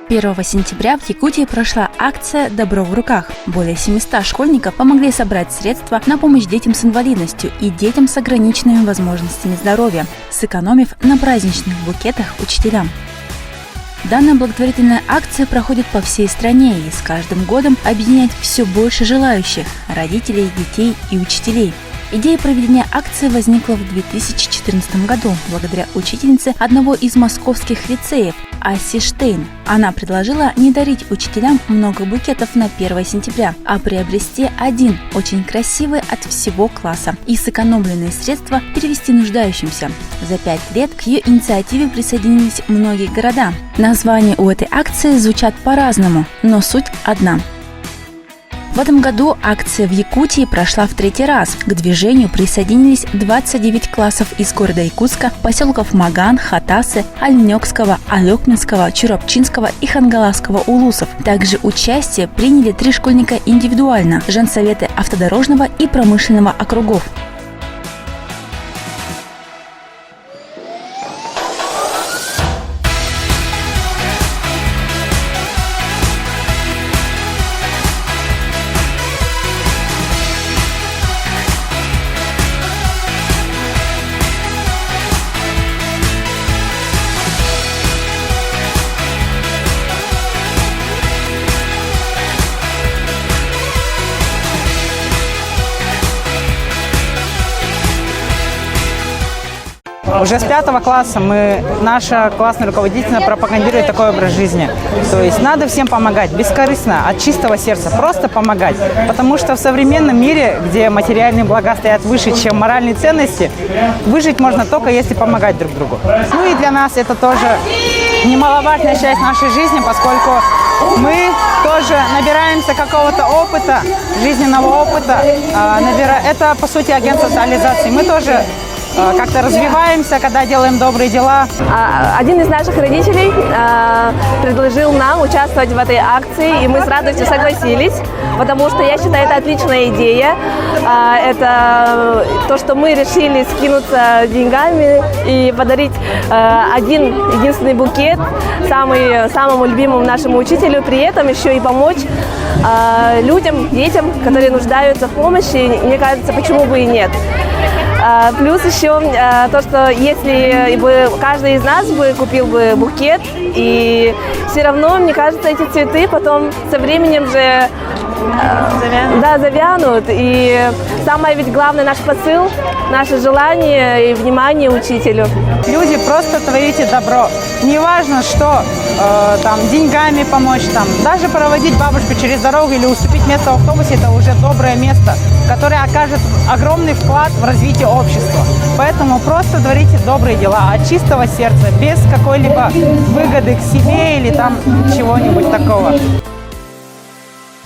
1 сентября в Якутии прошла акция «Добро в руках». Более 700 школьников помогли собрать средства на помощь детям с инвалидностью и детям с ограниченными возможностями здоровья, сэкономив на праздничных букетах учителям. Данная благотворительная акция проходит по всей стране и с каждым годом объединяет все больше желающих – родителей, детей и учителей. Идея проведения акции возникла в 2014 году благодаря учительнице одного из московских лицеев Асе Штейн. Она предложила не дарить учителям много букетов на 1 сентября, а приобрести один очень красивый от всего класса и сэкономленные средства перевести нуждающимся. За 5 лет к ее инициативе присоединились многие города. Названия у этой акции звучат по-разному, но суть одна. В этом году акция в Якутии прошла в 3-й раз. К движению присоединились 29 классов из города Якутска, поселков Маган, Хатасы, Альнёкского, Алёкминского, Чурапчинского и Хангаласского улусов. Также участие приняли 3 школьника индивидуально – женсоветы автодорожного и промышленного округов. Уже с 5 класса наша классная руководительница пропагандирует такой образ жизни. То есть надо всем помогать, бескорыстно, от чистого сердца, просто помогать. Потому что в современном мире, где материальные блага стоят выше, чем моральные ценности, выжить можно только если помогать друг другу. Ну и для нас это тоже немаловажная часть нашей жизни, поскольку мы тоже набираемся какого-то опыта, жизненного опыта. Это, по сути, агент социализации. Мы тоже как-то развиваемся, когда делаем добрые дела. Один из наших родителей предложил нам участвовать в этой акции, и мы с радостью согласились, потому что я считаю, это отличная идея. Это то, что мы решили скинуться деньгами и подарить один единственный букет самому любимому нашему учителю, при этом еще и помочь людям, детям, которые нуждаются в помощи. Мне кажется, почему бы и нет. Плюс еще то, что если бы каждый из нас купил бы букет, и все равно, мне кажется, эти цветы потом со временем же завянут. И самое ведь главное наш посыл, наше желание и внимание учителю. Люди, просто творите добро. Неважно, что деньгами помочь, даже проводить бабушку через дорогу или уступить место в автобусе, это уже доброе место, которое окажет огромный вклад в развитие общества. Поэтому просто творите добрые дела от чистого сердца, без какой-либо выгоды к себе или чего-нибудь такого.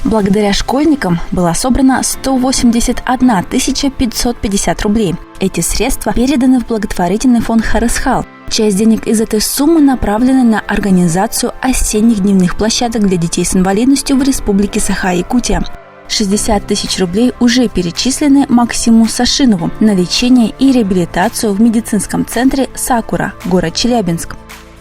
Благодаря школьникам было собрано 181 550 рублей. Эти средства переданы в благотворительный фонд «Харысхал». Часть денег из этой суммы направлена на организацию осенних дневных площадок для детей с инвалидностью в Республике Саха-Якутия. 60 тысяч рублей уже перечислены Максиму Сашинову на лечение и реабилитацию в медицинском центре «Сакура», город Челябинск.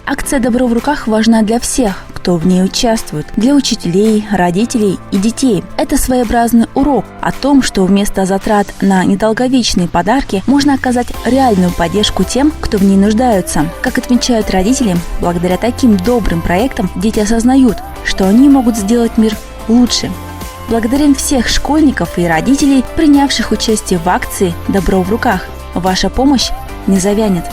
Акция «Добро в руках» важна для всех, кто в ней участвует, для учителей, родителей и детей. Это своеобразный урок о том, что вместо затрат на недолговечные подарки можно оказать реальную поддержку тем, кто в ней нуждается. Как отмечают родители, благодаря таким добрым проектам дети осознают, что они могут сделать мир лучше. Благодарим всех школьников и родителей, принявших участие в акции «Добро в руках». Ваша помощь не завянет.